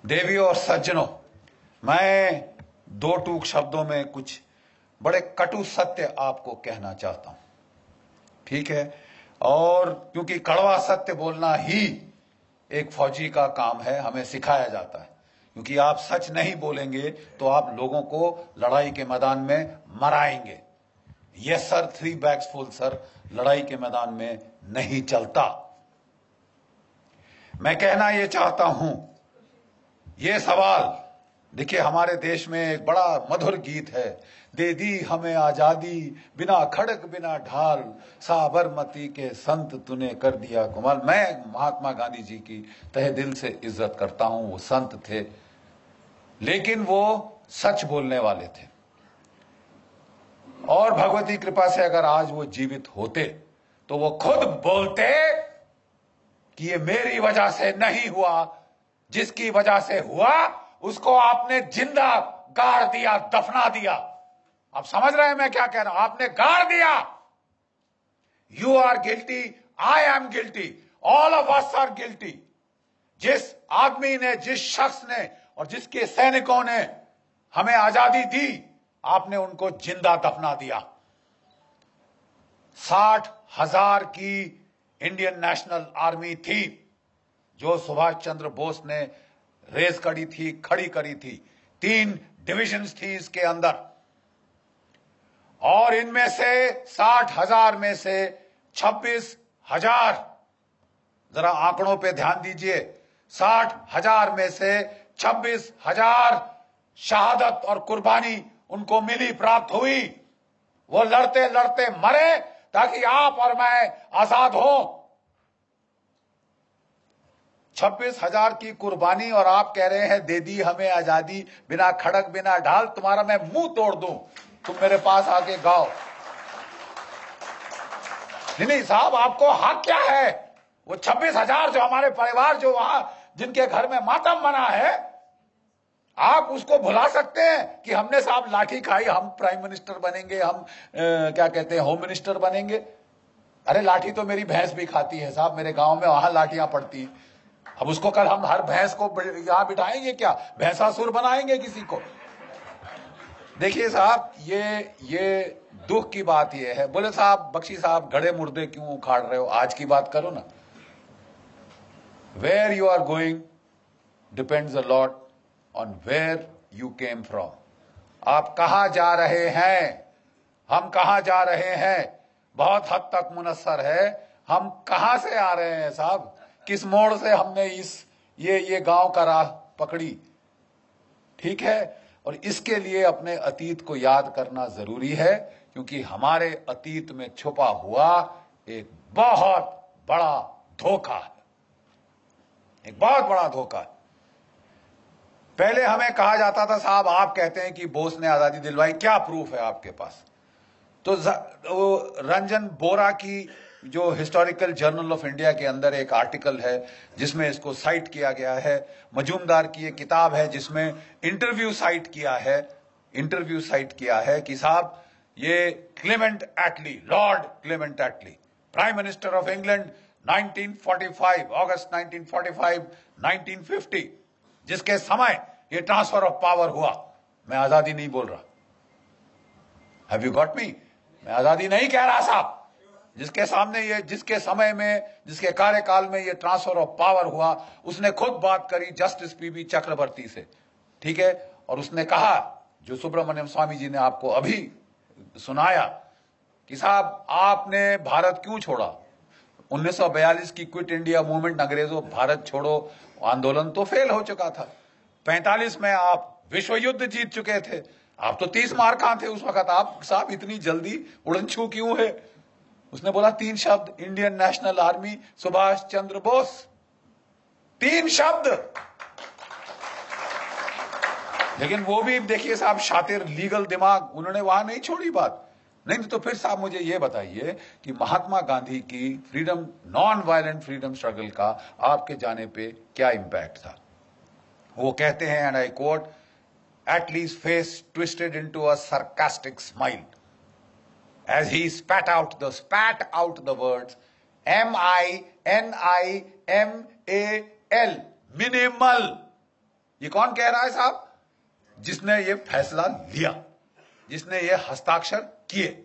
देवियों और सज्जनों, मैं दो टूक शब्दों में कुछ बड़े कटु सत्य आपको कहना चाहता हूं, ठीक है। और क्योंकि कड़वा सत्य बोलना ही एक फौजी का काम है, हमें सिखाया जाता है। क्योंकि आप सच नहीं बोलेंगे तो आप लोगों को लड़ाई के मैदान में मराएंगे। Yes sir, 3 bags full sir लड़ाई के मैदान में नहीं चलता। मैं कहना यह चाहता हूं, ये सवाल देखिए, हमारे देश में एक बड़ा मधुर गीत है, दे दी हमें आजादी बिना खड़क बिना ढाल, साबरमती के संत तूने कर दिया कमाल। मैं महात्मा गांधी जी की तहे दिल से इज्जत करता हूं। वो संत थे, लेकिन वो सच बोलने वाले थे। और भगवती कृपा से अगर आज वो जीवित होते तो वो खुद बोलते कि ये मेरी वजह से नहीं हुआ, जिसकी वजह से हुआ उसको आपने जिंदा गाड़ दिया, दफना दिया। आप समझ रहे हैं मैं क्या कह रहा हूं? आपने गाड़ दिया। You are guilty, I am guilty, all of us are guilty. जिस आदमी ने, जिस शख्स ने और जिसके सैनिकों ने हमें आजादी दी, आपने उनको जिंदा दफना दिया। 60,000 की इंडियन नेशनल आर्मी थी जो सुभाष चंद्र बोस ने रेस करी थी, खड़ी करी थी। 3 डिविजन्स थी इसके अंदर, और इनमें से 60,000 में से 26,000, जरा आंकड़ों पे ध्यान दीजिए, 60,000 में से 26,000 शहादत और कुर्बानी उनको मिली, प्राप्त हुई। वो लड़ते लड़ते मरे ताकि आप और मैं आजाद हो। 26,000 की कुर्बानी, और आप कह रहे हैं दे दी हमें आजादी बिना खड़क बिना ढाल। तुम्हारा मैं मुंह तोड़ दूं, तुम मेरे पास आके गाओ। नहीं साहब, आपको हक क्या है? वो 26,000 जो हमारे परिवार जो वहां जिनके घर में मातम मना है, आप उसको भुला सकते हैं कि हमने साहब लाठी खाई, हम प्राइम मिनिस्टर बनेंगे, हम क्या कहते हैं, होम मिनिस्टर बनेंगे। अरे लाठी तो मेरी भैंस भी खाती है साहब, मेरे गांव में वहां लाठियां पड़ती हैं। अब उसको कल हम हर भैंस को यहां बिठाएंगे क्या? भैंसासुर बनाएंगे किसी को? देखिए साहब, ये दुख की बात ये है। बोले साहब, बख्शी साहब, गड़े मुर्दे क्यों उखाड़ रहे हो? आज की बात करो ना। Where you are going depends a lot on where you came from. आप कहां जा रहे हैं, हम कहां जा रहे हैं, बहुत हद तक मुनस्सर है हम कहां से आ रहे हैं साहब। किस मोड़ से हमने ये गांव का राह पकड़ी, ठीक है। और इसके लिए अपने अतीत को याद करना जरूरी है, क्योंकि हमारे अतीत में छुपा हुआ एक बहुत बड़ा धोखा है, एक बहुत बड़ा धोखा है। पहले हमें कहा जाता था साहब, आप कहते हैं कि बोस ने आजादी दिलवाई, क्या प्रूफ है आपके पास? तो रंजन बोरा की जो हिस्टोरिकल जर्नल ऑफ इंडिया के अंदर एक आर्टिकल है जिसमें इसको साइट किया गया है। मजूमदार की एक किताब है जिसमें इंटरव्यू साइट किया है कि साहब ये Clement Attlee, Lord Clement Attlee, prime minister of England 1945, August 1945, 1950, जिसके समय ये ट्रांसफर ऑफ पावर हुआ। मैं आजादी नहीं बोल रहा, हैव यू गॉट मी? मैं आजादी नहीं कह रहा साहब। जिसके सामने ये, जिसके समय में, जिसके कार्यकाल में ये ट्रांसफर ऑफ पावर हुआ, उसने खुद बात करी जस्टिस पीबी चक्रवर्ती से, ठीक है। और उसने कहा, जो सुब्रमण्यम स्वामी जी ने आपको अभी सुनाया, कि साहब आपने भारत क्यों छोड़ा? 1942 की क्विट इंडिया मूवमेंट, अंग्रेजों भारत छोड़ो आंदोलन तो फेल हो चुका था। 45 में आप विश्व युद्ध जीत चुके थे। आप तो 30 मार कहां थे उस वक्त? आप साहब इतनी जल्दी उड़नछू क्यों है? उसने बोला 3 शब्द, Indian national army, Subhash Chandra Bose. 3 शब्द। लेकिन वो भी देखिए साहब, शातिर, लीगल दिमाग, उन्होंने वहां नहीं छोड़ी बात। नहीं तो फिर साहब मुझे ये बताइए कि महात्मा गांधी की freedom, non violent freedom struggle का आपके जाने पे क्या इंपैक्ट था? वो कहते हैं, and I quote, Attlee's face twisted into a sarcastic smile as he spat out the words MINIMAL, minimal. ये कौन कह रहा है साहब? जिसने ये फैसला लिया, जिसने ये हस्ताक्षर किए।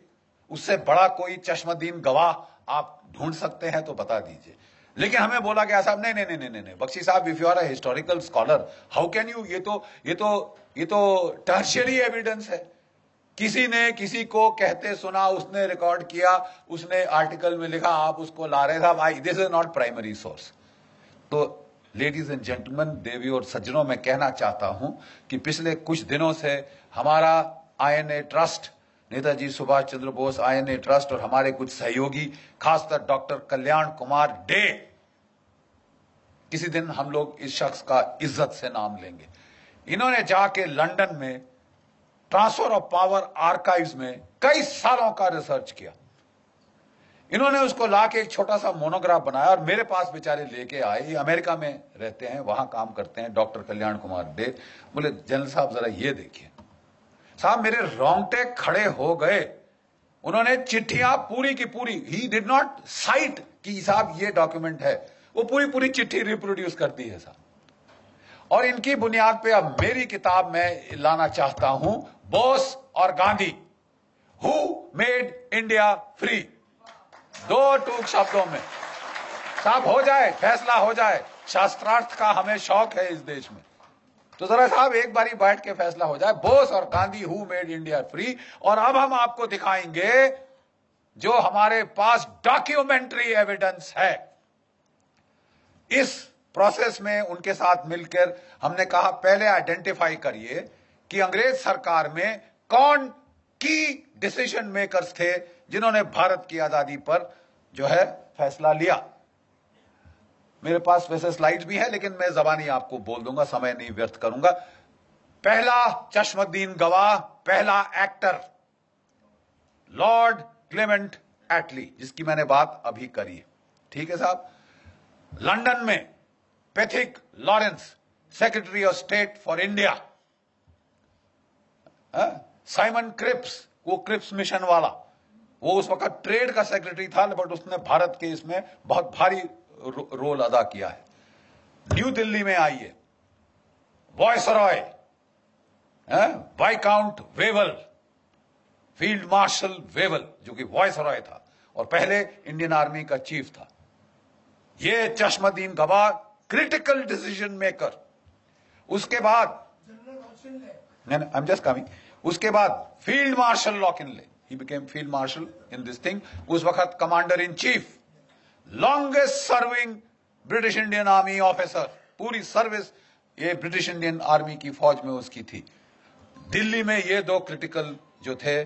उससे बड़ा कोई चश्मदीन गवाह आप ढूंढ सकते हैं तो बता दीजिए। लेकिन हमें बोला गया साहब नहीं नहीं नहीं नहीं बख्शी साहब, if you are a historical scholar how can you, ये तो टर्शियरी एविडेंस है। किसी ने किसी को कहते सुना, उसने रिकॉर्ड किया, उसने आर्टिकल में लिखा, आप उसको ला रहे साहब। This is not primary source. तो लेडीज एंड जेंटलमैन, देवी और सज्जनों, मैं कहना चाहता हूं कि पिछले कुछ दिनों से हमारा INA trust, Netaji Subhash Chandra Bose INA trust और हमारे कुछ सहयोगी, खासकर डॉक्टर कल्याण कुमार डे, किसी दिन हम लोग इस शख्स का इज्जत से नाम लेंगे। इन्होंने जाके लंदन में ट्रांसफर ऑफ पावर आर्काइव्स में कई सालों का रिसर्च किया। इन्होंने उसको लाके एक छोटा सा मोनोग्राफ बनाया और मेरे पास बेचारे लेके आए। ये अमेरिका में रहते हैं, वहां काम करते हैं, डॉक्टर कल्याण कुमार डे। बोले जनरल साहब जरा ये देखिए। साहब मेरे रोंगटे खड़े हो गए। उन्होंने चिट्ठियां पूरी की पूरी, ही डिड नॉट साइट कि साहब ये डॉक्यूमेंट है, वो पूरी पूरी चिट्ठी रिप्रोड्यूस करती है साहब। और इनकी बुनियाद पे अब मेरी किताब में लाना चाहता हूं, बोस और Gandhi, who made India free. दो टूक शब्दों में साहब हो जाए, फैसला हो जाए। शास्त्रार्थ का हमें शौक है इस देश में, तो जरा साहब एक बारी बैठ के फैसला हो जाए। बोस और Gandhi, who made India free. और अब हम आपको दिखाएंगे जो हमारे पास डॉक्यूमेंट्री एविडेंस है। इस प्रोसेस में उनके साथ मिलकर हमने कहा पहले आइडेंटिफाई करिए कि अंग्रेज सरकार में कौन की डिसीजन मेकर्स थे जिन्होंने भारत की आजादी पर जो है फैसला लिया। मेरे पास वैसे स्लाइड्स भी है, लेकिन मैं जबानी आपको बोल दूंगा, समय नहीं व्यर्थ करूंगा। पहला चश्मदीन गवाह, पहला एक्टर, लॉर्ड क्लेमेंट एटली, जिसकी मैंने बात अभी करी है। ठीक है साहब। लंदन में Pethick Lawrence, secretary of state for India. Simon Cripps, वो क्रिप्स मिशन वाला, वो उस वक्त ट्रेड का सेक्रेटरी था, बट उसने भारत के इसमें बहुत भारी रोल अदा किया है। न्यू दिल्ली में आइए, viceroy, viscount Wavell, field marshal Wavell, जो कि वॉयसरॉय था और पहले इंडियन आर्मी का चीफ था। ये चश्मदीन गवाह, क्रिटिकल डिसीजन मेकर। उसके बाद आई एम जस्ट कमिंग। उसके बाद फील्ड मार्शल लॉकिनले, he became field marshal in this thing. उस वक्त commander in chief, longest serving British Indian army officer, पूरी सर्विस ये ब्रिटिश इंडियन आर्मी की फौज में उसकी थी। दिल्ली में ये दो क्रिटिकल जो थे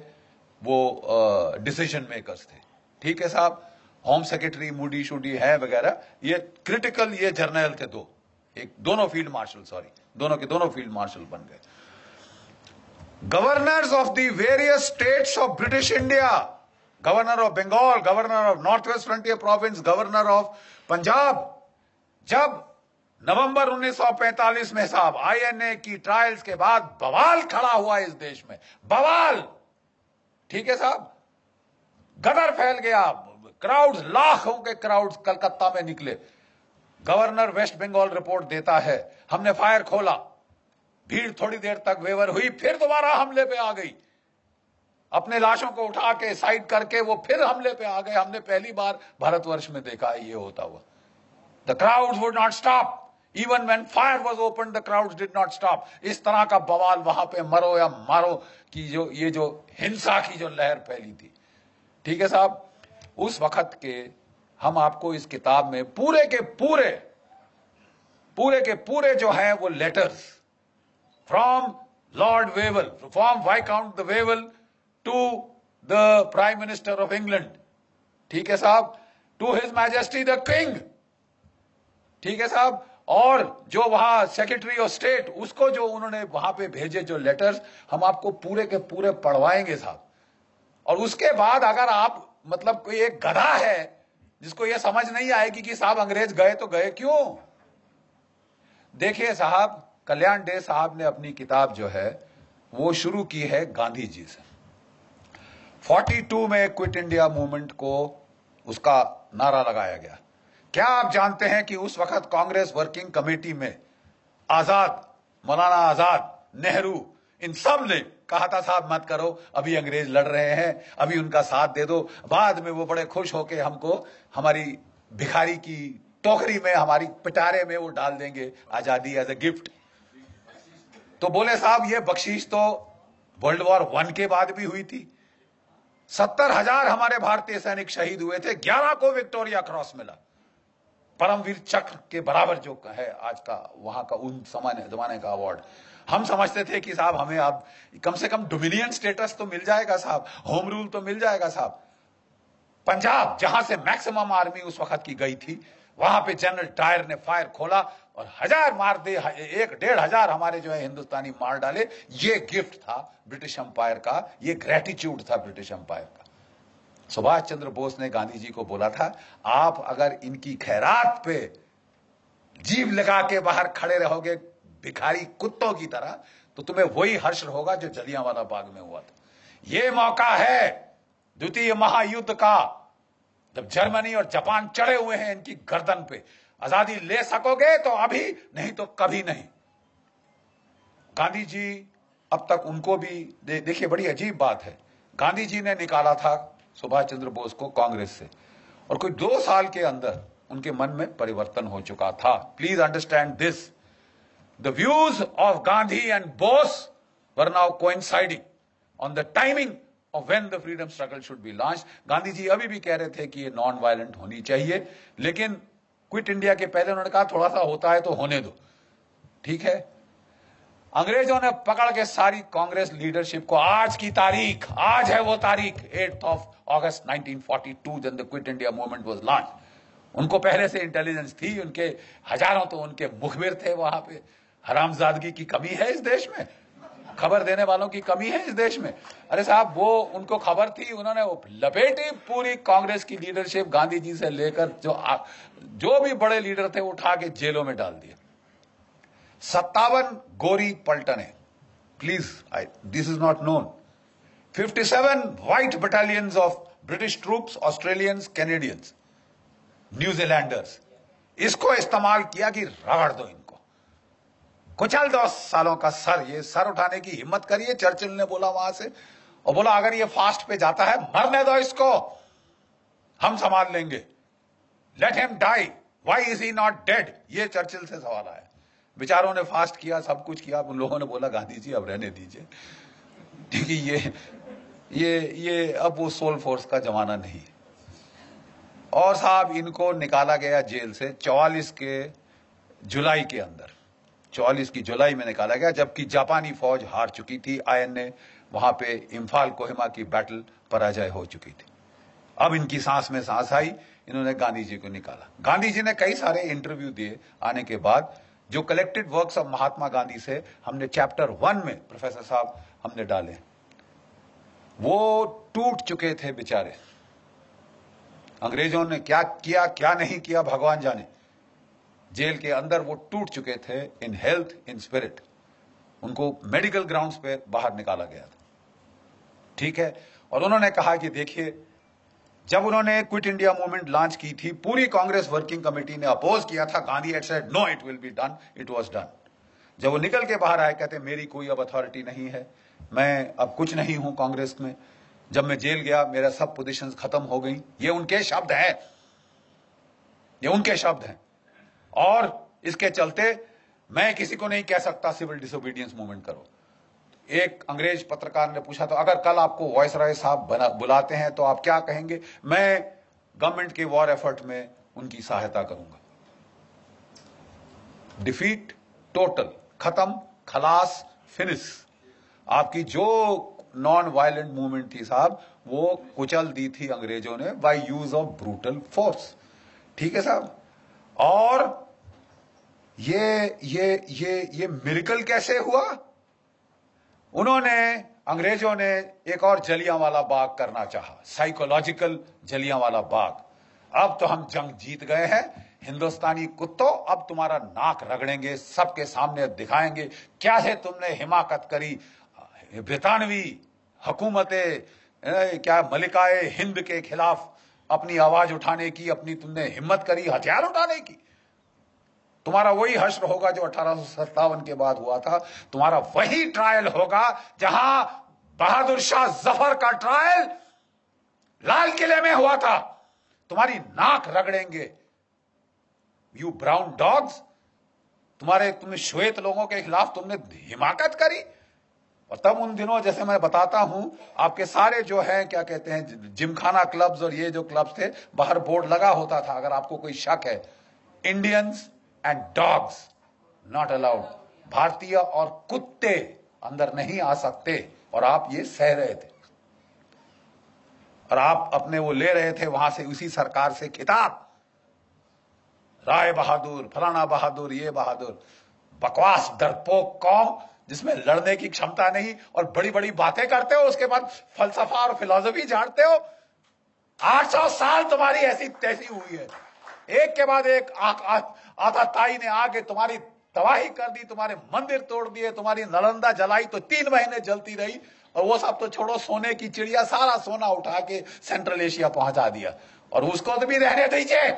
वो डिसीजन मेकर्स थे। ठीक है साहब। होम सेक्रेटरी मूडी शूडी है वगैरह, ये क्रिटिकल ये जर्नल थे दो, एक दोनों फील्ड मार्शल, सॉरी दोनों के दोनों फील्ड मार्शल बन गए। Governors of the various states of British India, governor of Bengal, governor of North West Frontier Province, governor of Punjab. जब नवंबर 1945 में साहब आईएनए की ट्रायल्स के बाद बवाल खड़ा हुआ इस देश में, बवाल। ठीक है साहब। गदर फैल गया, क्राउड्स, लाखों के क्राउड्स कलकत्ता में निकले। गवर्नर वेस्ट बंगाल रिपोर्ट देता है, हमने फायर खोला, भीड़ थोड़ी देर तक वेवर हुई, फिर दोबारा हमले पे आ गई। अपने लाशों को उठा के साइड करके वो फिर हमले पे आ गए। हमने पहली बार भारतवर्ष में देखा है ये होता हुआ। The crowds would not stop, even when fire was open the crowds did not stop. इस तरह का बवाल वहां पे मरो या मारो की जो ये जो हिंसा की जो लहर फैली थी। ठीक है साहब। उस वक्त के हम आपको इस किताब में पूरे के पूरे जो हैं वो letters from Lord Wavell, from Viscount the Wavell to the prime minister of England, ठीक है साहब, to His Majesty the King, ठीक है साहब, और जो वहां सेक्रेटरी ऑफ स्टेट, उसको जो उन्होंने वहां पे भेजे जो लेटर्स, हम आपको पूरे के पूरे पढ़वाएंगे साहब। और उसके बाद अगर आप मतलब कोई एक गधा है जिसको यह समझ नहीं आएगी कि साहब अंग्रेज गए तो गए क्यों। देखिए साहब, कल्याण डे साहब ने अपनी किताब जो है वो शुरू की है गांधी जी से। 42 में क्विट इंडिया मूवमेंट को उसका नारा लगाया गया। क्या आप जानते हैं कि उस वक्त कांग्रेस वर्किंग कमेटी में आजाद मौलाना आजाद, नेहरू, इन सब ने कहा था साहब मत करो, अभी अंग्रेज लड़ रहे हैं, अभी उनका साथ दे दो, बाद में वो बड़े खुश होके हमको हमारी भिखारी की टोकरी में, हमारी पिटारे में वो डाल देंगे आजादी एज ए गिफ्ट। तो बोले साहब ये बख्शीश तो वर्ल्ड वॉर 1 के बाद भी हुई थी। 70,000 हमारे भारतीय सैनिक शहीद हुए थे, 11 को विक्टोरिया क्रॉस मिला, परमवीर चक्र के बराबर जो है आज का वहां का उन जमाने का अवार्ड। हम समझते थे कि साहब हमें अब कम से कम डोमिनियन स्टेटस तो मिल जाएगा साहब, होम रूल तो मिल जाएगा साहब। पंजाब जहां से मैक्सिमम आर्मी उस वक्त की गई थी, वहां पे जनरल डायर ने फायर खोला और 1000 मार दे, 1,500 हमारे जो है हिंदुस्तानी मार डाले। ये गिफ्ट था ब्रिटिश एम्पायर का, ये ग्रेटिट्यूड था ब्रिटिश एम्पायर का। सुभाष चंद्र बोस ने गांधी जी को बोला था, आप अगर इनकी खैरात पे जीव लगा के बाहर खड़े रहोगे भिखारी कुत्तों की तरह, तो तुम्हें वही हर्ष होगा जो जलियांवाला बाग में हुआ था। ये मौका है द्वितीय महायुद्ध का, जब जर्मनी और जापान चढ़े हुए हैं इनकी गर्दन पे। आजादी ले सकोगे तो अभी, नहीं तो कभी नहीं। गांधी जी अब तक उनको भी देखिए, बड़ी अजीब बात है, गांधी जी ने निकाला था सुभाष चंद्र बोस को कांग्रेस से, और कोई 2 साल के अंदर उनके मन में परिवर्तन हो चुका था। Please understand this, the views of Gandhi and Bose were now coinciding on the timing of when the freedom struggle should be launched। Gandhi ji अभी भी कह रहे थे कि ये नॉन वायलेंट होनी चाहिए, लेकिन क्विट इंडिया के पहले उन्होंने कहा थोड़ा सा होता है तो होने दो, ठीक है। अंग्रेजों ने पकड़ के सारी कांग्रेस लीडरशिप को, आज की तारीख, आज है वो तारीख 8 अगस्त 1942 जब the quit India movement was launch. उनको पहले से इंटेलिजेंस थी, उनके हजारों तो उनके मुखबिर थे वहां पे। हरामजादगी की कमी है इस देश में, खबर देने वालों की कमी है इस देश में। अरे साहब वो उनको खबर थी, उन्होंने वो लपेटी पूरी कांग्रेस की लीडरशिप, गांधी जी से लेकर जो भी बड़े लीडर थे उठा के जेलों में डाल दिया। 57 गोरी पलटने, please this is not known. 57 white battalions of British troops, Australians, Canadians, New Zealanders, इसको इस्तेमाल किया कि रगड़ दो इनको, कुचल 10 सालों का सर, ये सर उठाने की हिम्मत करिए, चर्चिल ने बोला वहां से, और बोला अगर ये फास्ट पे जाता है मरने दो इसको, हम संभाल लेंगे, let him die, why is he not dead, ये चर्चिल से सवाल आया। बेचारों ने फास्ट किया, सब कुछ किया, उन लोगों ने बोला गांधी जी अब रहने दीजिए, ठीक है, ये अब वो सोल फोर्स का जमाना नहीं। और साहब इनको निकाला गया जेल से 44 के जुलाई के अंदर, 44 की जुलाई में निकाला गया, जबकि जापानी फौज हार चुकी थी। आईएनए वहां पे इम्फाल कोहिमा की बैटल पराजय हो चुकी थी। अब इनकी सांस में सांस आई, इन्होंने गांधी जी को निकाला। गांधी जी ने कई सारे इंटरव्यू दिए आने के बाद, जो collected works of Mahatma Gandhi से हमने चैप्टर 1 में प्रोफेसर साहब हमने डाले, वो टूट चुके थे बेचारे। अंग्रेजों ने क्या किया क्या नहीं किया भगवान जाने, जेल के अंदर वो टूट चुके थे, इन हेल्थ, इन स्पिरिट। उनको मेडिकल ग्राउंड्स पे बाहर निकाला गया था, ठीक है। और उन्होंने कहा कि देखिए, जब उन्होंने क्विट इंडिया मूवमेंट लॉन्च की थी, पूरी कांग्रेस वर्किंग कमेटी ने अपोज किया था, Gandhi had said no it will be done, it was done. जब वो निकल के बाहर आए, कहते मेरी कोई अब अथॉरिटी नहीं है, मैं अब कुछ नहीं हूं कांग्रेस में, जब मैं जेल गया मेरा सब पोजीशंस खत्म हो गई। ये उनके शब्द हैं, ये उनके शब्द हैं। और इसके चलते मैं किसी को नहीं कह सकता सिविल डिसोबीडियंस मूवमेंट करो। एक अंग्रेज पत्रकार ने पूछा, तो अगर कल आपको वायसराय साहब बुलाते हैं तो आप क्या कहेंगे? मैं गवर्नमेंट के वॉर एफर्ट में उनकी सहायता करूंगा। डिफीट, टोटल, खत्म, खलास, फिनिश। आपकी जो नॉन वायलेंट मूवमेंट थी साहब, वो कुचल दी थी अंग्रेजों ने by use of brutal force, ठीक है साहब। और ये मिरेकल कैसे हुआ? उन्होंने, अंग्रेजों ने एक और जलियांवाला बाग करना चाहा, साइकोलॉजिकल जलियांवाला बाग। अब तो हम जंग जीत गए हैं, हिंदुस्तानी कुत्तों, अब तुम्हारा नाक रगड़ेंगे, सबके सामने दिखाएंगे क्या है तुमने हिमाकत करी, ब्रितानवी हुकूमतें, क्या मलिकाए हिंद के खिलाफ अपनी आवाज उठाने की, अपनी तुमने हिम्मत करी हथियार उठाने की। तुम्हारा वही हश्र होगा जो 1857 के बाद हुआ था। तुम्हारा वही ट्रायल होगा जहां बहादुर शाह जफर का ट्रायल लाल किले में हुआ था। तुम्हारी नाक रगड़ेंगे, यू ब्राउन डॉग्स। तुमने श्वेत लोगों के खिलाफ तुमने हिमाकत करी। और तब उन दिनों, जैसे मैं बताता हूं, आपके सारे जो है क्या कहते हैं जिमखाना क्लब्स और ये जो क्लब्स थे, बाहर बोर्ड लगा होता था, अगर आपको कोई शक है, Indians and dogs not allowed. भारतीय और कुत्ते अंदर नहीं आ सकते। और आप ये सह रहे थे और आप अपने वो ले रहे थे वहां से, उसी सरकार से खिताब, राय बहादुर, फलाना बहादुर, ये बहादुर। बकवास डरपोक कौम जिसमें लड़ने की क्षमता नहीं और बड़ी बड़ी बातें करते हो, उसके बाद फलसफा और फिलॉसफी झाड़ते हो। 800 साल तुम्हारी ऐसी तैसी हुई है, एक के बाद एक आताताई ने आके तुम्हारी तबाही कर दी, तुम्हारे मंदिर तोड़ दिए, तुम्हारी नालंदा जलाई तो 3 महीने जलती रही। और वो सब तो छोड़ो, सोने की चिड़िया सारा सोना उठा के सेंट्रल एशिया पहुंचा दिया। और उसको तो भी रहने दीजिए,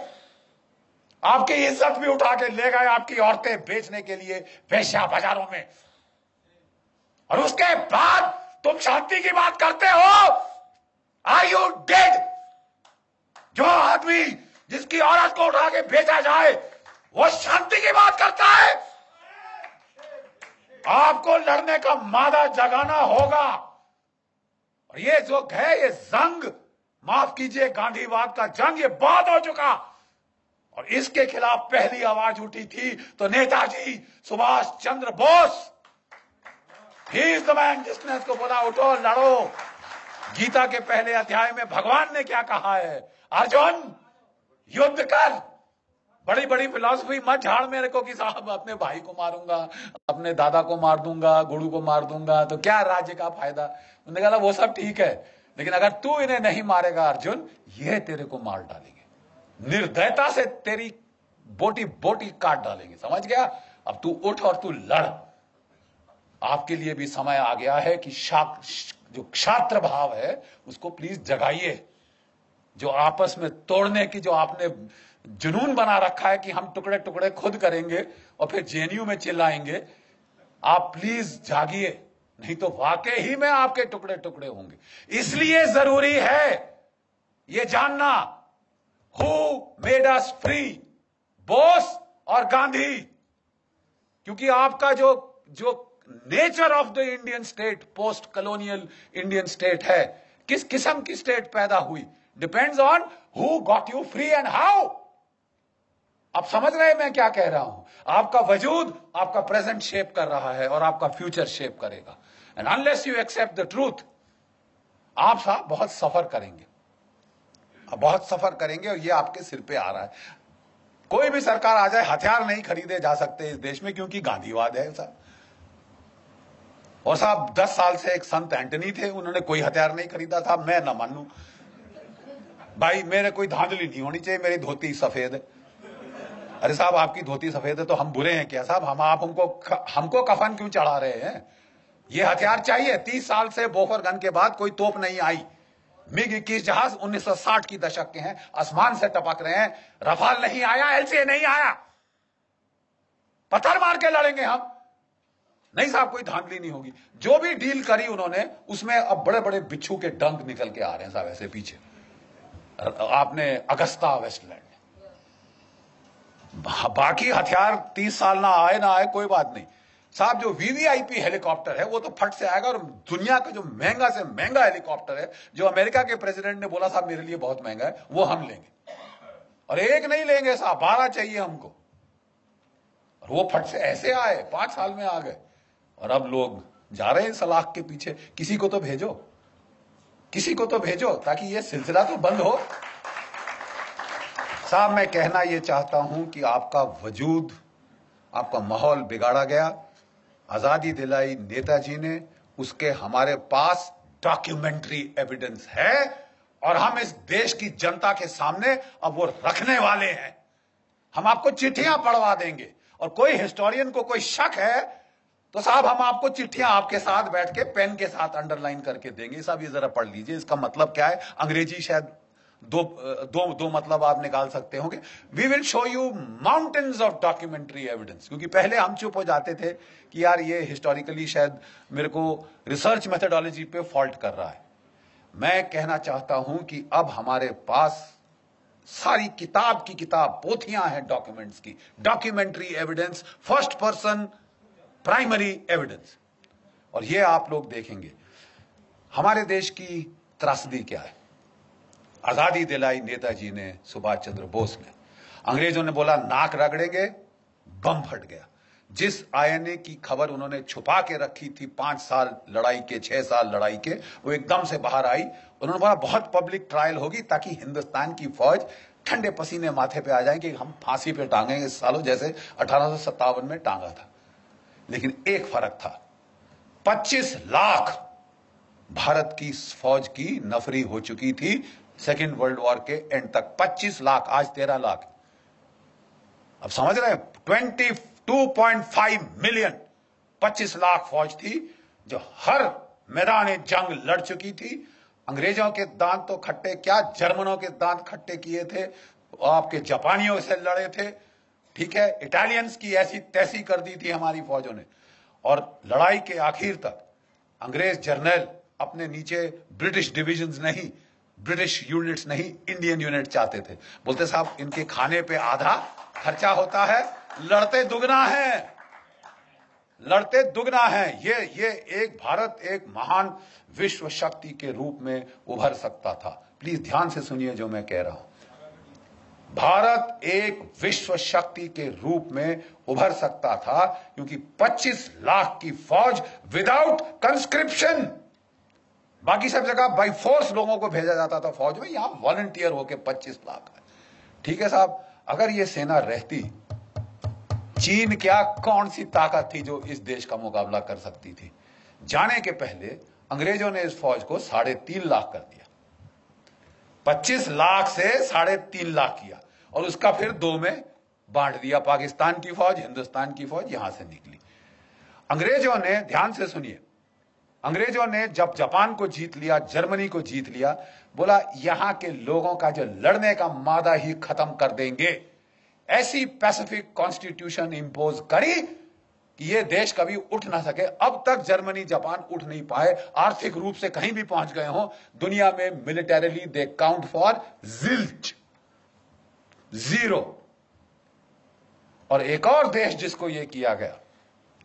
आपकी इज्जत भी उठा के ले गए आपकी औरतें बेचने के लिए वेश्या बाजारों में। और उसके बाद तुम शांति की बात करते हो। Are you dead? जो आदमी जिसकी औरत को उठा के बेचा जाए वो शांति की बात करता है। आपको लड़ने का मादा जगाना होगा। और ये जो है, ये जंग, माफ कीजिए, गांधीवाद का जंग, ये बहुत हो चुका। और इसके खिलाफ पहली आवाज उठी थी तो Netaji Subhash Chandra Bose, he is the man, जिसने इसको बोला उठो लड़ो। गीता के पहले अध्याय में भगवान ने क्या कहा है? अर्जुन युद्ध कर। बड़ी बड़ी फिलॉसफी मत झाड़ मेरे को कि साहब अपने भाई को मारूंगा, अपने दादा को मार दूंगा, गुरु को मार दूंगा तो क्या राज्य का फायदा। उन्होंने कहा वो सब ठीक है, लेकिन अगर तू इन्हें नहीं मारेगा अर्जुन, ये तेरे को मार डालेंगे, निर्दयता से तेरी बोटी बोटी काट डालेंगे। समझ गया? अब तू उठ और तू लड़। आपके लिए भी समय आ गया है कि जो क्षात्र भाव है उसको प्लीज जगाइए। जो आपस में तोड़ने की जो आपने जुनून बना रखा है कि हम टुकड़े टुकड़े खुद करेंगे और फिर जेएनयू में चिल्लाएंगे, आप प्लीज जागिए, नहीं तो वाकई ही में आपके टुकड़े टुकड़े होंगे। इसलिए जरूरी है ये जानना, who made us free, Bose और गांधी। क्योंकि आपका जो nature of the Indian state, post colonial Indian state है, किस किस्म की स्टेट पैदा हुई, depends on who got you free and how. आप समझ रहे हैं मैं क्या कह रहा हूं? आपका वजूद आपका प्रेजेंट शेप कर रहा है और आपका फ्यूचर शेप करेगा। And unless you accept the truth, आप साहब बहुत सफर करेंगे, आप बहुत सफर करेंगे और ये आपके सिर पे आ रहा है। कोई भी सरकार आ जाए, हथियार नहीं खरीदे जा सकते इस देश में, क्योंकि गांधीवाद है साहब। और साहब 10 साल से एक संत एंटनी थे, उन्होंने कोई हथियार नहीं खरीदा था। मैं ना मानू भाई, मेरे कोई धांधली नहीं होनी चाहिए, मेरी धोती सफेद है। अरे साहब आपकी धोती सफेद है तो हम बुरे हैं क्या साहब? आप हमको कफन क्यों चढ़ा रहे हैं? ये हथियार चाहिए। 30 साल से बोफर गन के बाद कोई तोप नहीं आई। मिग 21 जहाज 1960 की दशक के हैं, आसमान से टपक रहे हैं। रफाल नहीं आया, एलसीए नहीं आया, पत्थर मार के लड़ेंगे हम। नहीं साहब, कोई धांधली नहीं होगी। जो भी डील करी उन्होंने, उसमें अब बड़े बड़े बिच्छू के डंक निकल के आ रहे हैं साहब ऐसे पीछे। आपने अगस्ता वेस्टलैंड, बाकी हथियार 30 साल ना आए कोई बात नहीं साहब। जो वीवीआईपी हेलीकॉप्टर है वो तो फट से आएगा। और दुनिया का जो महंगा से महंगा हेलीकॉप्टर है, जो अमेरिका के प्रेसिडेंट ने बोला साहब मेरे लिए बहुत महंगा है, वो हम लेंगे। और एक नहीं लेंगे साहब, 12 चाहिए हमको। और वो फट से ऐसे आए, 5 साल में आ गए। और अब लोग जा रहे हैं सलाख के पीछे। किसी को तो भेजो, किसी को तो भेजो, ताकि ये सिलसिला तो बंद हो। साहब मैं कहना यह चाहता हूं कि आपका वजूद, आपका माहौल बिगाड़ा गया। आजादी दिलाई नेताजी ने, उसके हमारे पास डॉक्यूमेंट्री एविडेंस है और हम इस देश की जनता के सामने अब वो रखने वाले हैं। हम आपको चिट्ठियां पढ़वा देंगे। और कोई हिस्टोरियन को कोई शक है तो साहब हम आपको चिट्ठियां आपके साथ बैठ के पेन के साथ अंडरलाइन करके देंगे। साहब ये जरा पढ़ लीजिए, इसका मतलब क्या है। अंग्रेजी शायद दो मतलब आप निकाल सकते होंगे। We will show you mountains of documentary evidence, क्योंकि पहले हम चुप हो जाते थे कि यार ये हिस्टोरिकली शायद मेरे को रिसर्च मेथोडोलॉजी पे फॉल्ट कर रहा है। मैं कहना चाहता हूं कि अब हमारे पास सारी किताब की किताब पोथियां हैं डॉक्यूमेंट्स की, documentary evidence, first person primary evidence. और ये आप लोग देखेंगे हमारे देश की त्रासदी क्या है। आजादी दिलाई नेताजी ने, सुभाष चंद्र बोस ने। अंग्रेजों ने बोला नाक रगड़ेंगे, बम फट गया। जिस आईएनए की खबर उन्होंने छुपा के रखी थी 5 साल लड़ाई के, 6 साल लड़ाई के, वो एकदम से बाहर आई। उन्होंने बोला बहुत पब्लिक ट्रायल होगी ताकि हिंदुस्तान की फौज ठंडे पसीने माथे पे आ जाएंगे, हम फांसी पे टांगेंगे सालों, जैसे 1857 में टांगा था। लेकिन एक फर्क था, 25 लाख भारत की फौज की नफरी हो चुकी थी सेकेंड वर्ल्ड वॉर के एंड तक। 25 लाख, आज 13 लाख। अब समझ रहे हैं, 22.5 मिलियन, 25 लाख फौज थी जो हर मैदान जंग लड़ चुकी थी। अंग्रेजों के दांत तो खट्टे क्या, जर्मनों के दांत खट्टे किए थे, आपके जापानियों से लड़े थे, ठीक है, इटालियंस की ऐसी तैसी कर दी थी हमारी फौजों ने। और लड़ाई के आखिर तक अंग्रेज जर्नल अपने नीचे ब्रिटिश डिविजन्स नहीं, ब्रिटिश यूनिट्स नहीं, इंडियन यूनिट चाहते थे। बोलते साहब इनके खाने पे आधा खर्चा होता है, लड़ते दुगना है, लड़ते दुगना है। ये एक भारत एक महान विश्व शक्ति के रूप में उभर सकता था। प्लीज ध्यान से सुनिए जो मैं कह रहा हूं। भारत एक विश्व शक्ति के रूप में उभर सकता था क्योंकि 25 लाख की फौज विदाउट कंस्क्रिप्शन, बाकी सब जगह बाई फोर्स लोगों को भेजा जाता था फौज में, यहां वॉलंटियर होके 25 लाख है। ठीक है साहब, अगर ये सेना रहती, चीन क्या कौन सी ताकत थी जो इस देश का मुकाबला कर सकती थी। जाने के पहले अंग्रेजों ने इस फौज को 3.5 लाख कर दिया, 25 लाख से 3.5 लाख किया और उसका फिर 2 में बांट दिया। पाकिस्तान की फौज, हिंदुस्तान की फौज यहां से निकली। अंग्रेजों ने, ध्यान से सुनिए, अंग्रेजों ने जब जापान को जीत लिया, जर्मनी को जीत लिया, बोला यहां के लोगों का जो लड़ने का मादा ही खत्म कर देंगे। ऐसी पैसिफिक कॉन्स्टिट्यूशन इंपोज करी कि ये देश कभी उठ ना सके। अब तक जर्मनी जापान उठ नहीं पाए, आर्थिक रूप से कहीं भी पहुंच गए हो दुनिया में, militarily they count for zilch, 0। और एक और देश जिसको ये किया गया,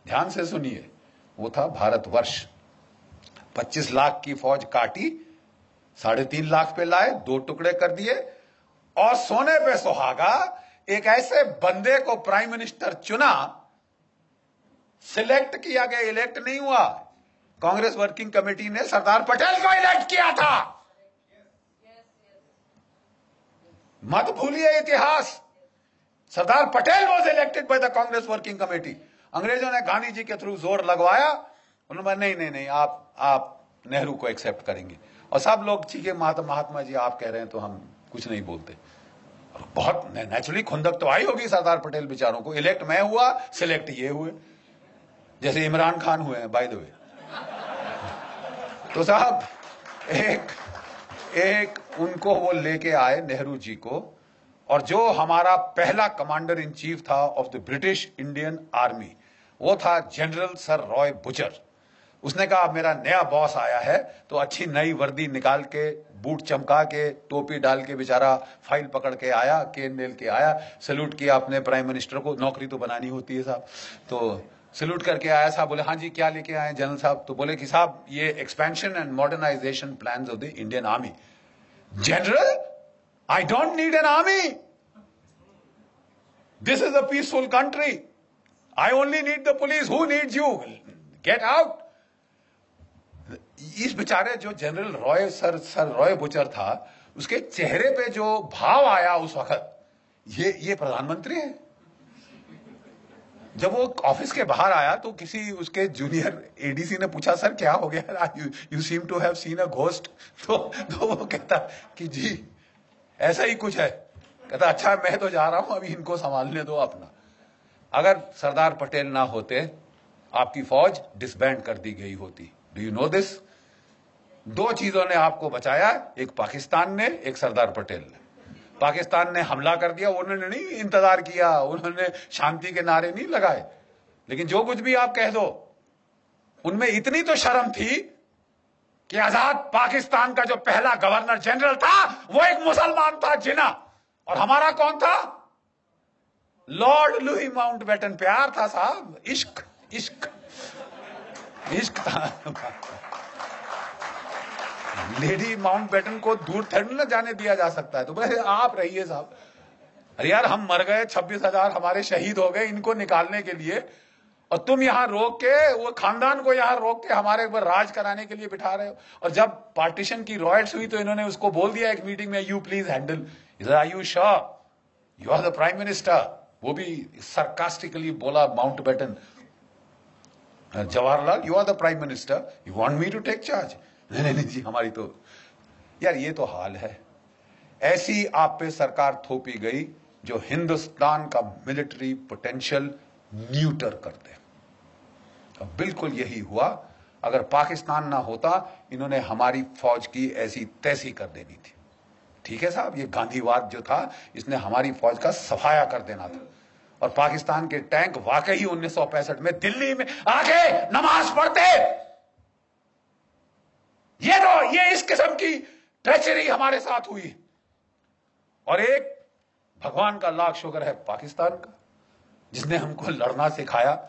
ध्यान से सुनिए, वो था भारतवर्ष। 25 लाख की फौज काटी, 3.5 लाख पे लाए, 2 टुकड़े कर दिए और सोने पे सुहागा एक ऐसे बंदे को प्राइम मिनिस्टर चुना, सिलेक्ट किया गया, इलेक्ट नहीं हुआ। कांग्रेस वर्किंग कमेटी ने सरदार पटेल को इलेक्ट किया था। मत भूलिए इतिहास, Sardar Patel was elected by the Congress working committee. अंग्रेजों ने गांधी जी के थ्रू जोर लगवाया, उन्होंने नहीं आप नेहरू को एक्सेप्ट करेंगे। और सब लोग ठीक है महात्मा जी आप कह रहे हैं तो हम कुछ नहीं बोलते। और बहुत नेचुरली खुंदक तो आई होगी सरदार पटेल बेचारों को, इलेक्ट मैं हुआ, सिलेक्ट ये हुए, जैसे इमरान खान हुए हैं बाय द वे। तो साहब एक उनको वो लेके आए नेहरू जी को, और जो हमारा पहला कमांडर इन चीफ था of the British Indian army, वो था जनरल सर रॉय बुचर। उसने कहा अब मेरा नया बॉस आया है, तो अच्छी नई वर्दी निकाल के, बूट चमका के, टोपी डाल के बेचारा फाइल पकड़ के आया, केन नेल के आया, सैल्यूट किया अपने प्राइम मिनिस्टर को, नौकरी तो बनानी होती है साहब। तो सैल्यूट करके आया साहब, बोले हाँ जी क्या लेके आए जनरल साहब? तो बोले कि साहब ये expansion and modernisation plans of the Indian army. General, I don't need an army, this is a peaceful country, I only need the police, who needs you, get out. इस बेचारे जो general Roy sir Roy Bucher था, उसके चेहरे पे जो भाव आया उस वक्त, ये प्रधानमंत्री है। जब वो ऑफिस के बाहर आया तो किसी उसके जूनियर एडीसी ने पूछा सर क्या हो गया, you seem to have seen a ghost. तो वो कहता कि जी ऐसा ही कुछ है। कहता अच्छा मैं तो जा रहा हूं, अभी इनको संभालने दो अपना। अगर सरदार पटेल ना होते, आपकी फौज डिसबैंड कर दी गई होती। Do you know this? दो चीजों ने आपको बचाया, एक पाकिस्तान ने, एक सरदार पटेल ने। पाकिस्तान ने हमला कर दिया, उन्होंने नहीं इंतजार किया, उन्होंने शांति के नारे नहीं लगाए। लेकिन जो कुछ भी आप कह दो, उनमें इतनी तो शर्म थी कि आजाद पाकिस्तान का जो पहला गवर्नर जनरल था वो एक मुसलमान था, जिना। और हमारा कौन था? Lord Louis Mountbatten. प्यार था साहब, इश्क इश्क इश्क था। लेडी माउंटबेटन को दूर थोड़ी ना जाने दिया जा सकता है। तो बोले आप रहिए साहब। अरे यार, हम मर गए, 26,000 हमारे शहीद हो गए इनको निकालने के लिए, और तुम यहां रोक के, वो खानदान को यहां रोक के हमारे ऊपर राज कराने के लिए बिठा रहे हो। और जब पार्टीशन की रॉयट्स हुई तो इन्होंने उसको बोल दिया एक मीटिंग में, you please handle. Are you sure you are the prime minister? वो भी सरकास्टिकली बोला Mountbatten, Jawaharlal you are the prime minister, you want me to take charge? नहीं नहीं जी, हमारी तो यार ये तो हाल है। ऐसी आप पे सरकार थोपी गई जो हिंदुस्तान का मिलिट्री पोटेंशियल न्यूटर कर दे। अब बिल्कुल यही हुआ। अगर पाकिस्तान ना होता, इन्होंने हमारी फौज की ऐसी तैसी कर देनी थी। ठीक है साहब, ये गांधीवाद जो था, इसने हमारी फौज का सफाया कर देना था। और पाकिस्तान के टैंक वाकई 1965 में दिल्ली में आके नमाज पढ़ते। ये इस किस्म की ट्रेचरी हमारे साथ हुई। और एक भगवान का लाख शुक्र है पाकिस्तान का, जिसने हमको लड़ना सिखाया,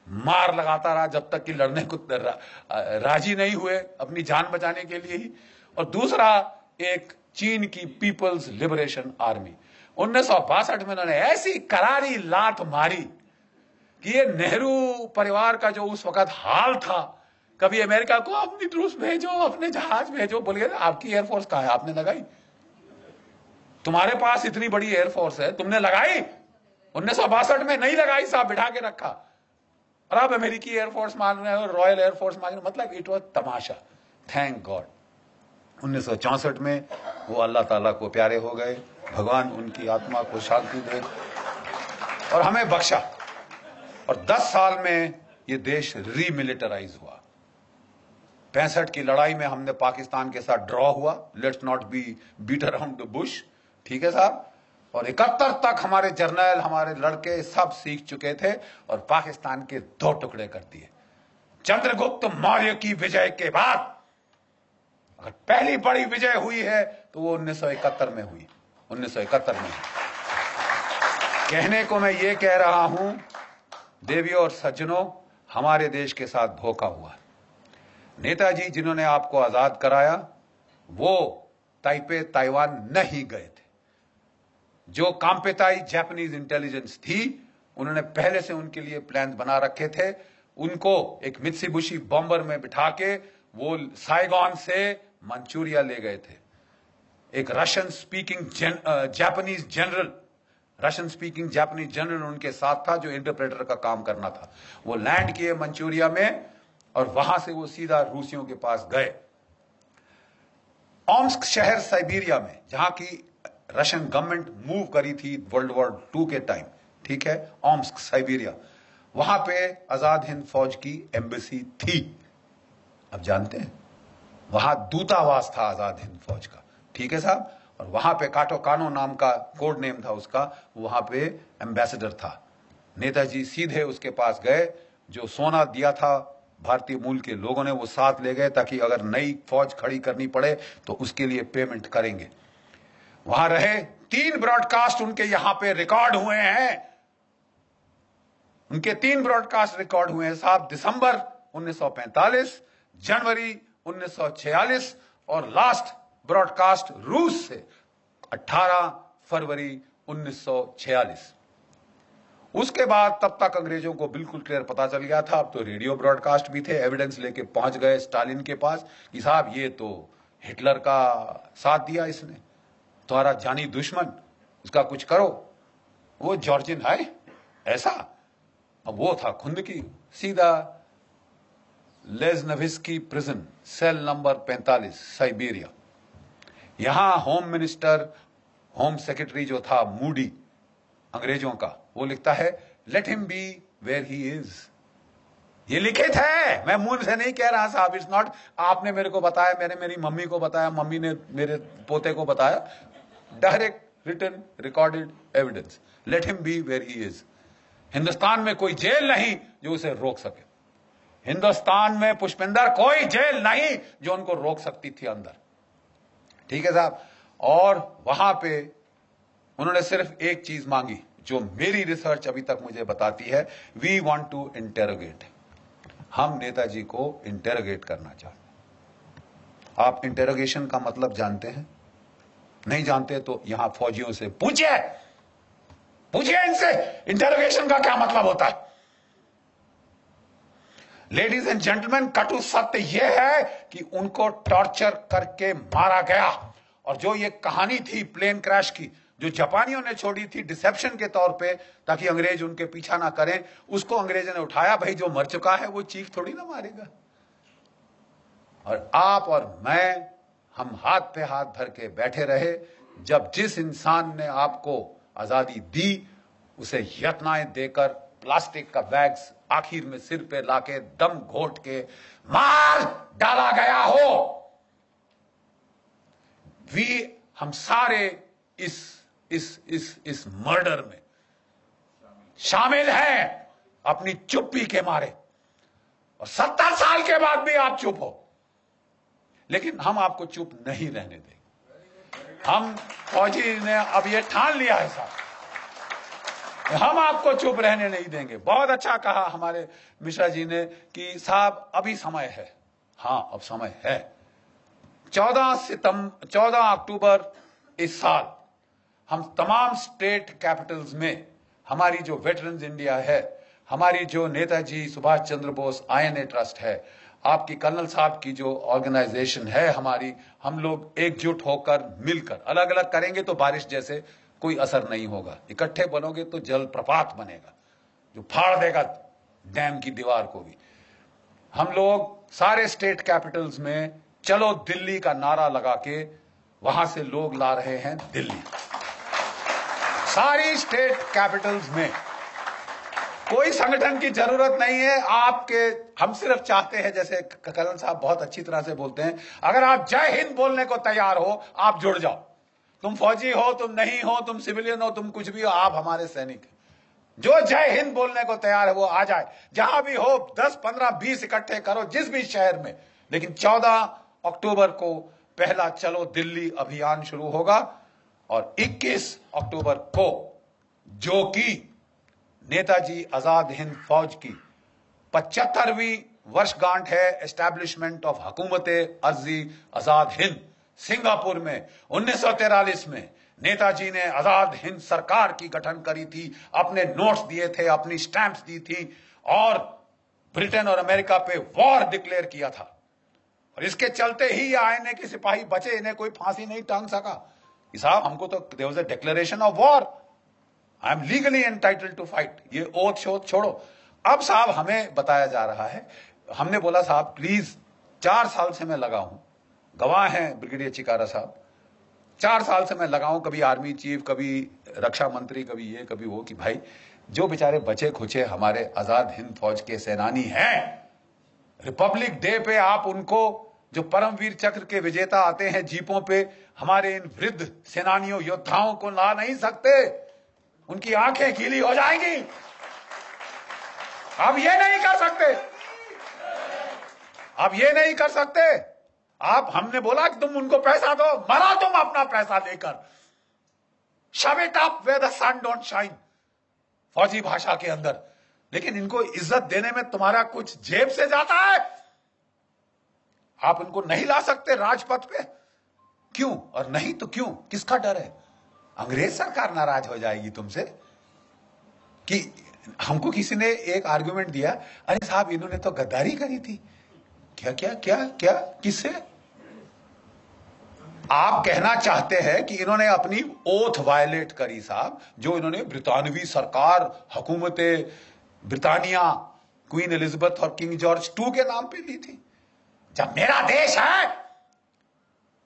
मार लगाता रहा जब तक कि लड़ने को राजी नहीं हुए अपनी जान बचाने के लिए ही। और दूसरा, एक चीन की पीपल्स लिबरेशन आर्मी। 1962 में उन्होंने ऐसी करारी लात मारी कि ये नेहरू परिवार का जो उस वक्त हाल था, कभी अमेरिका को अपनी ट्रूप्स भेजो, अपने जहाज भेजो, बोलिए आपकी एयरफोर्स कहां है? आपने लगाई? तुम्हारे पास इतनी बड़ी एयरफोर्स है, तुमने लगाई? 1962 में नहीं लगाई साहब, बिठा के रखा। और आप अमेरिकी एयरफोर्स मान रहे हो, रॉयल एयरफोर्स मान रहे हो, मतलब it was Tamasha. Thank God 1964 में वो अल्लाह ताला को प्यारे हो गए, भगवान उनकी आत्मा को शांति दे, और हमें बख्शा। और 10 साल में ये देश रीमिलिटराइज हुआ। 65 की लड़ाई में हमने पाकिस्तान के साथ ड्रॉ हुआ, let's not be beat around the bush, ठीक है साहब। और 71 तक हमारे जर्नल, हमारे लड़के सब सीख चुके थे और पाकिस्तान के 2 टुकड़े कर दिए। चंद्रगुप्त मौर्य की विजय के बाद अगर पहली बड़ी विजय हुई है तो वो 1971 में हुई। 1971 में कहने को मैं ये कह रहा हूं, देवियों और सज्जनों, हमारे देश के साथ धोखा हुआ। नेताजी जिन्होंने आपको आजाद कराया, वो ताइपे ताइवान नहीं गए थे। जो कांपेताई जापानीज इंटेलिजेंस थी, उन्होंने पहले से उनके लिए प्लान बना रखे थे। उनको एक मित्सुबिशी बॉम्बर में बिठा के वो साइगॉन से मंचूरिया ले गए थे। एक रशियन स्पीकिंग जापानीज जनरल उनके साथ था, जो इंटरप्रेटर का काम करना था। वो लैंड किए मंचूरिया में और वहां से वो सीधा रूसियों के पास गए। ओम्स्क शहर साइबेरिया में, जहां की रशियन गवर्नमेंट मूव करी थी वर्ल्ड वॉर 2 के टाइम, ठीक है, ओम्स्क साइबेरिया, वहां पे आजाद हिंद फौज की एम्बेसी थी। अब जानते हैं, वहां दूतावास था आजाद हिंद फौज का, ठीक है साहब। और वहां पे काटो कानो नाम का कोड नेम था उसका, वहां पे एम्बेसडर था। नेताजी सीधे उसके पास गए, जो सोना दिया था भारतीय मूल के लोगों ने वो साथ ले गए, ताकि अगर नई फौज खड़ी करनी पड़े तो उसके लिए पेमेंट करेंगे। वहां रहे, 3 ब्रॉडकास्ट उनके यहां पे रिकॉर्ड हुए हैं। उनके 3 ब्रॉडकास्ट रिकॉर्ड हुए हैं साहब, दिसंबर 1945, जनवरी 1946 और लास्ट ब्रॉडकास्ट रूस से 18 फरवरी 1946। उसके बाद तब तक अंग्रेजों को बिल्कुल क्लियर पता चल गया था। अब तो रेडियो ब्रॉडकास्ट भी थे, एविडेंस लेके पहुंच गए स्टालिन के पास कि साहब ये तो हिटलर का साथ दिया इसने, तुम्हारा जानी दुश्मन, इसका कुछ करो। वो जॉर्जिन है ऐसा। अब वो था खुंदकी, सीधा लेज़नविस्की प्रिजन, सेल नंबर 45, साइबेरिया। यहां होम मिनिस्टर, होम सेक्रेटरी जो था मूडी अंग्रेजों का, वो लिखता है, let him be where he is. ये लिखित है, मैं मुंह से नहीं कह रहा साहब। इट्स नॉट आपने मेरे को बताया, मैंने मेरी मम्मी को बताया, मम्मी ने मेरे पोते को बताया। Direct written recorded evidence. Let him be where he is. Hindustan में कोई जेल नहीं जो उसे रोक सके। हिंदुस्तान में पुष्पिंदर कोई जेल नहीं जो उनको रोक सकती थी अंदर। ठीक है साहब। और वहां पे उन्होंने सिर्फ एक चीज मांगी जो मेरी रिसर्च अभी तक मुझे बताती है, वी वांट टू इंटेरोगेट। हम नेताजी को इंटेरोगेट करना चाहते हैं। आप इंटेरोगेशन का मतलब जानते हैं? नहीं जानते तो यहां फौजियों से पूछिए, पूछिए इनसे इंटेरोगेशन का क्या मतलब होता है। लेडीज एंड जेंटलमैन, कटु सत्य यह है कि उनको टॉर्चर करके मारा गया। और जो ये कहानी थी प्लेन क्रैश की, जो जापानियों ने छोड़ी थी डिसेप्शन के तौर पे ताकि अंग्रेज उनके पीछा ना करें, उसको अंग्रेजों ने उठाया। भाई जो मर चुका है वो चीख थोड़ी ना मारेगा। और आप और मैं, हम हाथ पे हाथ धर के बैठे रहे। जब जिस इंसान ने आपको आजादी दी उसे यत्नाएं देकर प्लास्टिक का बैग्स आखिर में सिर पे लाके दम घोट के मार डाला गया हो। हम सारे इस मर्डर में शामिल हैं अपनी चुप्पी के मारे। और 70 साल के बाद भी आप चुप हो, लेकिन हम आपको चुप नहीं रहने देंगे। हम फौजी ने अब ये ठान लिया है साहब, हम आपको चुप रहने नहीं देंगे। बहुत अच्छा कहा हमारे मिश्रा जी ने कि साहब अभी समय है। हां, अब समय है। 14 अक्टूबर इस साल हम तमाम स्टेट कैपिटल्स में हमारी जो वेटरन्स इंडिया है, हमारी जो नेताजी सुभाष चंद्र बोस INA ट्रस्ट है, आपकी कर्नल साहब की जो ऑर्गेनाइजेशन है हमारी, हम लोग एकजुट होकर मिलकर, अलग अलग करेंगे तो बारिश जैसे कोई असर नहीं होगा। इकट्ठे बनोगे तो जल प्रपात बनेगा जो फाड़ देगा डैम की दीवार को भी। हम लोग सारे स्टेट कैपिटल्स में चलो दिल्ली का नारा लगा के वहां से लोग ला रहे हैं दिल्ली। सारी स्टेट कैपिटल्स में कोई संगठन की जरूरत नहीं है आपके। हम सिर्फ चाहते हैं, जैसे कर्नल साहब बहुत अच्छी तरह से बोलते हैं, अगर आप जय हिंद बोलने को तैयार हो आप जुड़ जाओ। तुम फौजी हो, तुम नहीं हो, तुम सिविलियन हो, तुम कुछ भी हो, आप हमारे सैनिक हैं। जो जय हिंद बोलने को तैयार है वो आ जाए। जहां भी हो 10, 15, 20 इकट्ठे करो जिस भी शहर में। लेकिन 14 अक्टूबर को पहला चलो दिल्ली अभियान शुरू होगा और 21 अक्टूबर को, जो कि नेताजी आजाद हिंद फौज की 75वीं वर्षगांठ है एस्टैब्लिशमेंट ऑफ हुकूमत अर्जी आजाद हिंद सिंगापुर में 1943 में नेताजी ने आजाद हिंद सरकार की गठन करी थी, अपने नोट्स दिए थे, अपनी स्टैंप्स दी थी और ब्रिटेन और अमेरिका पे वॉर डिक्लेयर किया था। और इसके चलते ही ये INA के सिपाही बचे, इन्हें कोई फांसी नहीं टांग सका। साहब हमको तो there was a declaration of war, I am legally entitled to fight. ये ओथ शोध छोड़ो। अब साहब हमें बताया जा रहा है, हमने बोला साहब प्लीज, 4 साल से मैं लगा हूं, गवाह हैं ब्रिगेडियर चिकारा साहब, 4 साल से मैं लगा हूं, कभी आर्मी चीफ, कभी रक्षा मंत्री, कभी ये कभी वो, कि भाई जो बेचारे बचे खुचे हमारे आजाद हिंद फौज के सेनानी हैं, रिपब्लिक डे पे आप उनको, जो परमवीर चक्र के विजेता आते हैं जीपों पे, हमारे इन वृद्ध सेनानियों योद्धाओं को ला नहीं सकते, उनकी आंखें गीली हो जाएंगी। आप ये नहीं कर सकते, आप ये नहीं कर सकते। आप, हमने बोला कि तुम उनको पैसा दो, मरा तुम अपना पैसा लेकर, shove it up where the sun don't shine, फौजी भाषा के अंदर। लेकिन इनको इज्जत देने में तुम्हारा कुछ जेब से जाता है। आप उनको नहीं ला सकते राजपथ पे, क्यों? और नहीं तो क्यों? किसका डर है? अंग्रेज सरकार नाराज हो जाएगी तुमसे। कि हमको किसी ने एक आर्गुमेंट दिया, अरे साहब इन्होंने तो गद्दारी करी थी। क्या क्या क्या क्या? किससे? आप कहना चाहते हैं कि इन्होंने अपनी ओथ वायलेट करी साहब, जो इन्होंने ब्रितानवी सरकार, हुकूमत ब्रिटानिया, क्वीन एलिजाबेथ और किंग जॉर्ज II के नाम पे ली थी। जब मेरा देश है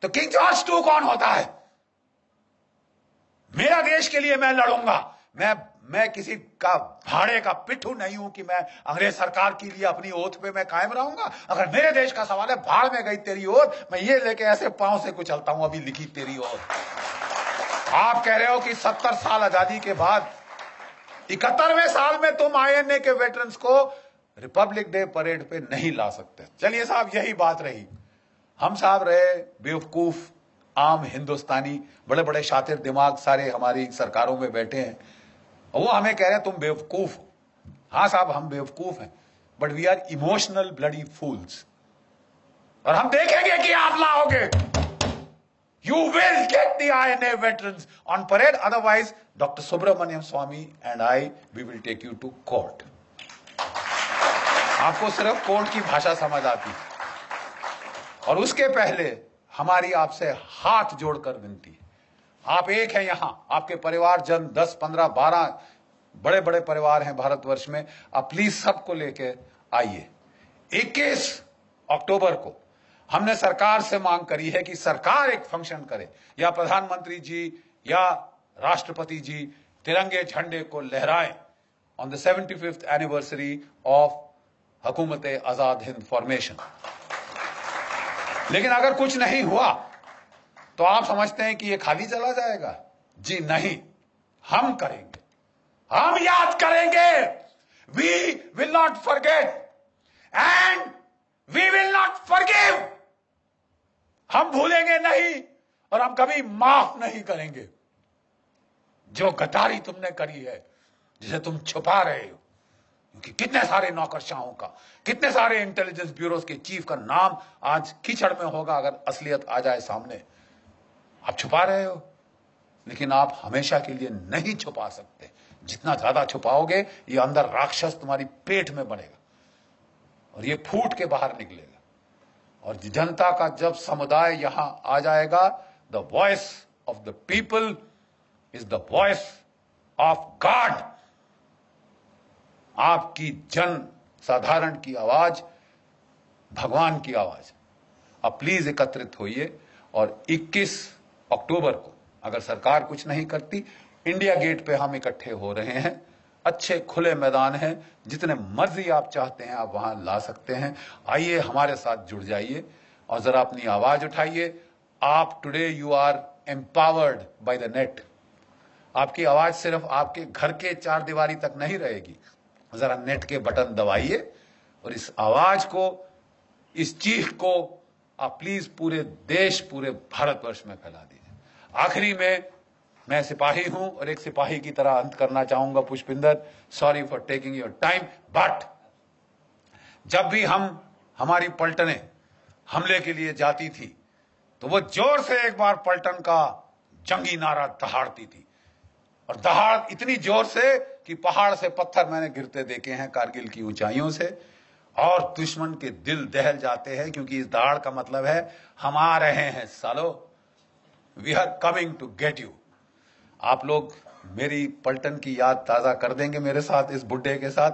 तो किंग जॉर्ज II कौन होता है? मेरा देश के लिए मैं लड़ूंगा, मैं मैं किसी का भाड़े का पिट्ठू नहीं हूं कि मैं अंग्रेज सरकार के लिए अपनी ओथ पे मैं कायम रहूंगा। अगर मेरे देश का सवाल है, भाड़ में गई तेरी ओथ, मैं ये लेके ऐसे पांव से कुचलता हूं अभी लिखी तेरी ओथ। आप कह रहे हो कि 70 साल आजादी के बाद 71वें साल में तुम INA के वेटरन्स को रिपब्लिक डे परेड पे नहीं ला सकते। चलिए साहब, यही बात रही। हम साहब रहे बेवकूफ आम हिंदुस्तानी, बड़े बड़े शातिर दिमाग सारे हमारी सरकारों में बैठे हैं, और वो हमें कह रहे हैं तुम बेवकूफ हो। हाँ साहब, हम बेवकूफ हैं, but we are emotional bloody fools. और हम देखेंगे कि आप लाओगे। You will get the INA veterans on parade, otherwise Dr. Subramaniam Swamy and I, we will take you to court. आपको सिर्फ कोर्ट की भाषा समझ आती है। और उसके पहले हमारी आपसे हाथ जोड़कर विनती है, आप एक हैं यहां, आपके परिवारजन 10, 15, 12 बड़े बड़े परिवार हैं भारतवर्ष में, आप प्लीज सबको लेके आइए। 21 अक्टूबर को हमने सरकार से मांग करी है कि सरकार एक फंक्शन करे, या प्रधानमंत्री जी या राष्ट्रपति जी तिरंगे झंडे को लहराएं on the 75th anniversary of हुकूमत आजाद हिंद फॉर्मेशन। लेकिन अगर कुछ नहीं हुआ तो आप समझते हैं कि ये खाली चला जाएगा? जी नहीं, हम करेंगे, हम याद करेंगे। We will not forget and we will not forgive. हम भूलेंगे नहीं और हम कभी माफ नहीं करेंगे। जो गद्दारी तुमने करी है, जिसे तुम छुपा रहे हो, क्योंकि कितने सारे नौकरशाहों का, कितने सारे इंटेलिजेंस ब्यूरोज के चीफ का नाम आज कीचड़ में होगा अगर असलियत आ जाए सामने। आप छुपा रहे हो, लेकिन आप हमेशा के लिए नहीं छुपा सकते। जितना ज्यादा छुपाओगे, ये अंदर राक्षस तुम्हारी पेट में बढ़ेगा और ये फूट के बाहर निकलेगा। और जनता का जब समुदाय यहां आ जाएगा, the voice of the people is the voice of God. आपकी जन साधारण की आवाज भगवान की आवाज। अब प्लीज एकत्रित होइए और 21 अक्टूबर को अगर सरकार कुछ नहीं करती, इंडिया गेट पे हम इकट्ठे हो रहे हैं। अच्छे खुले मैदान हैं, जितने मर्जी आप चाहते हैं आप वहां ला सकते हैं। आइए हमारे साथ जुड़ जाइए और जरा अपनी आवाज उठाइए। आप today you are empowered by the net. आपकी आवाज सिर्फ आपके घर के 4 दीवारी तक नहीं रहेगी। जरा नेट के बटन दबाइए और इस आवाज को, इस चीख को आप प्लीज पूरे देश, पूरे भारतवर्ष में फैला दीजिए। आखिरी में मैं सिपाही हूं और एक सिपाही की तरह अंत करना चाहूंगा। Pushpinder, sorry for taking your time, but जब भी हमारी पलटनें हमले के लिए जाती थी तो वो जोर से एक बार पलटन का जंगी नारा दहाड़ती थी, और दहाड़ इतनी जोर से कि पहाड़ से पत्थर मैंने गिरते देखे हैं कारगिल की ऊंचाइयों से, और दुश्मन के दिल दहल जाते हैं, क्योंकि इस दहाड़ का मतलब है हम आ रहे हैं सालो, we are coming to get you. आप लोग मेरी पलटन की याद ताजा कर देंगे मेरे साथ, इस बुड्ढे के साथ।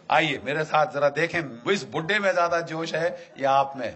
आइए मेरे साथ जरा देखें, इस बुड्ढे में ज्यादा जोश है या आप में?